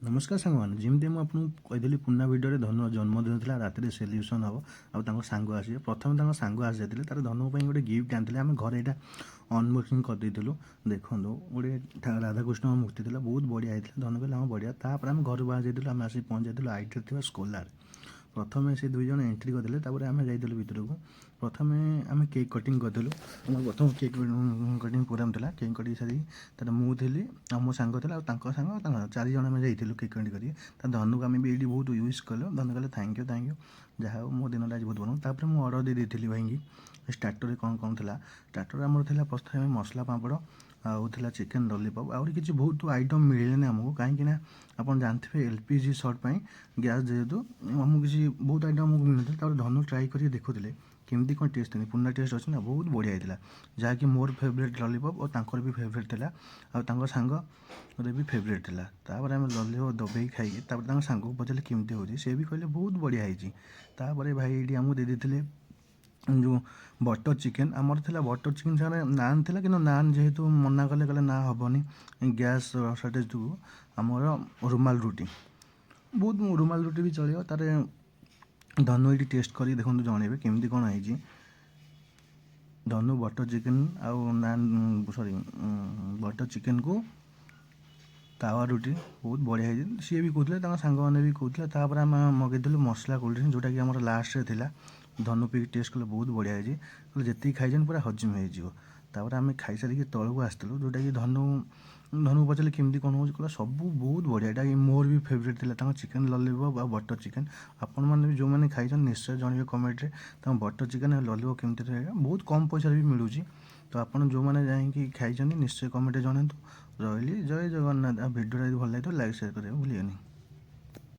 नमस्कार साଙ୍ଗମାନେ ଯେମିତି ମୁଁ ଆପଣଙ୍କୁ କହିଥିଲି ପୁରୁଣା ଭିଡ଼ିଓରେ ଧନୁର ଜନ୍ମଦିନ ଥିଲା ରାତିରେ ସେଲିବ୍ରେସନ୍ ହେବ ଆଉ ତାଙ୍କ ସାଙ୍ଗ ଆସିବେ। ପ୍ରଥମେ ତାଙ୍କ ସାଙ୍ଗ ଆସିଯାଇଥିଲେ ତାର ଧନୁ ପାଇଁ ଗୋଟେ ଗିଫ୍ଟ ଆଣିଥିଲେ। ଆମେ ଘରେ ଏଇଟା ଅନବକ୍ସିଂ କରିଦେଇଥିଲୁ। ଦେଖନ୍ତୁ ଗୋଟେ ରାଧାକୃଷ୍ଣଙ୍କ ମୂର୍ତ୍ତି ଥିଲା, ବହୁତ ବଢ଼ିଆ ହେଇଥିଲା। ଧନୁ କହିଲେ ହଁ ବଢ଼ିଆ। ତାପରେ ଆମେ ଘରୁ ବାହାରି ଯାଇଥିଲୁ, ଆମେ ଆସିକି ପହଞ୍ଚି ଯାଇଥିଲୁ ଆଇଟିରେ ଥିବା ସ୍କୋଲାର। ପ୍ରଥମେ ସେ ଦୁଇ ଜଣ ଏଣ୍ଟ୍ରି କରିଦେଲେ, ତାପରେ ଆମେ ଯାଇଥିଲୁ ଭିତରକୁ। ପ୍ରଥମେ ଆମେ କେକ୍ କଟିଂ କରିଦେଲୁ। ଆମର ପ୍ରଥମ କେକ୍ କଟିଂ ପ୍ରୋଗ୍ରାମ୍ ଥିଲା। କେକ୍ କଟିଂ ସାରିକି ତାର ମୁଁ ଥିଲି ଆଉ ମୋ ସାଙ୍ଗ ଥିଲା ଆଉ ତାଙ୍କ ସାଙ୍ଗ ଆଉ ତାଙ୍କ ଚାରିଜଣ ଆମେ ଯାଇଥିଲୁ କେକ୍ କଟିଂ କରି। ତା ଧନୁକୁ ଆମେ ବି ଏଇଠି ବହୁତ ୟୁଜ୍ କଲୁ। ଧନୁ କହିଲେ ଥ୍ୟାଙ୍କ ୟୁ ଯାହା ହଉ ମୋ ଦିନଟା ଆଜି ବହୁତ ଭଲ। ତାପରେ ମୁଁ ଅର୍ଡ଼ର ଦେଇଥିଲି ଭାଇଙ୍କି ଷ୍ଟାର୍ଟରରେ କ'ଣ ଥିଲା। ଷ୍ଟାର୍ଟରରେ ଆମର ଥିଲା ପ୍ରଥମେ ମସଲା ପାମ୍ପଡ଼, ଆଉ ଥିଲା ଚିକେନ୍ ଲଲିପପ୍, ଆହୁରି କିଛି ବହୁତ ଆଇଟମ୍ ମିଳିଲାନି ଆମକୁ, କାହିଁକିନା ଆପଣ ଜାଣିଥିବେ LPG ସର୍ଟ ପାଇଁ ଗ୍ୟାସ୍ ଯେହେତୁ ଆମକୁ କିଛି ବହୁତ ଆଇଟମ୍ ଆମକୁ ମିଳୁନଥିଲା। ତାପରେ ଧନୁ ଟ୍ରାଏ କରିକି ଦେଖୁଥିଲେ କେମିତି କ'ଣ ଟେଷ୍ଟ ଥିଲା। ପୁରୁଣା ଟେଷ୍ଟ ଅଛି ନା, ବହୁତ ବଢ଼ିଆ ହେଇଥିଲା। ଯାହାକି ମୋର ଫେଭରେଟ୍ ଲଲିପପ୍ ଓ ତାଙ୍କର ବି ଫେଭରେଟ୍ ଥିଲା, ଆଉ ତାଙ୍କ ସାଙ୍ଗରେ ବି ଫେଭରେଟ୍ ଥିଲା। ତାପରେ ଆମେ ଲଲିପପ୍ ଦବେଇକି ଖାଇକି ତାପରେ ତାଙ୍କ ସାଙ୍ଗକୁ ପଚାରିଲେ କେମିତି ହେଉଛି, ସେ ବି କହିଲେ ବହୁତ ବଢ଼ିଆ ହେଇଛି। ତାପରେ ଭାଇ ଏଇଠି ଆମକୁ ଦେଇ ଦେଇଥିଲେ ଯେଉଁ ବଟର୍ ଚିକେନ୍। ଆମର ଥିଲା ବଟର୍ ଚିକେନ୍ ସାଙ୍ଗରେ ନାନ୍ ଥିଲା, କିନ୍ତୁ ନାନ୍ ଯେହେତୁ ମନା କଲେ, କହିଲେ ନା ହେବନି ଗ୍ୟାସ୍ ସର୍ଟେଜ୍ ଯୋଗୁଁ, ଆମର ରୁମାଲ ରୁଟି, ବହୁତ ରୁମାଲ ରୁଟି ବି ଚଳିବ। ତାର ଧନୁ ଏଇଠି ଟେଷ୍ଟ କରିକି ଦେଖନ୍ତୁ, ଜଣେଇବେ କେମିତି କ'ଣ ହେଇଛି। ଧନୁ ବଟର୍ ଚିକେନ୍ ଆଉ ନାନ୍ ବଟର୍ ଚିକେନ୍କୁ ତାୱା ରୁଟି ବହୁତ ବଢ଼ିଆ ହେଇଛି, ସିଏ ବି କହୁଥିଲେ, ତାଙ୍କ ସାଙ୍ଗମାନେ ବି କହୁଥିଲେ। ତାପରେ ଆମେ ମଗେଇଥିଲୁ ମସଲା କୋଲ୍ଡ ଡ୍ରିଙ୍କ୍, ଯେଉଁଟାକି ଆମର ଲାଷ୍ଟରେ ଥିଲା। ଧନୁ ପିଇକି ଟେଷ୍ଟ କଲେ ବହୁତ ବଢ଼ିଆ ହେଇଛି, କହିଲେ ଯେତିକି ଖାଇଛନ୍ତି ପୁରା ହଜମ ହେଇଯିବ। ତାପରେ ଆମେ ଖାଇସାରିକି ତଳକୁ ଆସିଥିଲୁ, ଯେଉଁଟାକି ଧନୁକୁ ପଚାରିଲେ କେମିତି କ'ଣ ହେଉଛି, କହିଲା ସବୁ ବହୁତ ବଢ଼ିଆ। ଏଇଟା ମୋର ବି ଫେଭରେଟ୍ ଥିଲା, ତାଙ୍କ ଚିକେନ୍ ଲଲିପପ୍ ଆଉ ବଟର୍ ଚିକେନ୍। ଆପଣମାନେ ବି ଯେଉଁମାନେ ଖାଇଛନ୍ତି ନିଶ୍ଚୟ ଜଣାଇବେ କମେଣ୍ଟରେ ତାଙ୍କ ବଟର୍ ଚିକେନ୍ ଆଉ ଲଲିପପ୍ କେମିତି ଥିଲା। ବହୁତ କମ୍ ପଇସାରେ ବି ମିଳୁଛି, ତ ଆପଣ ଯେଉଁମାନେ ଯାଇକି ଖାଇଛନ୍ତି ନିଶ୍ଚୟ କମେଣ୍ଟରେ ଜଣାନ୍ତୁ। ରହିଲି, ଜୟ ଜଗନ୍ନାଥ। ଆଉ ଭିଡ଼ିଓଟା ଯଦି ଭଲ ଲାଗିଥିବ ଲାଇକ୍ ସେୟାର କରିବାକୁ ଭୁଲିବେନି।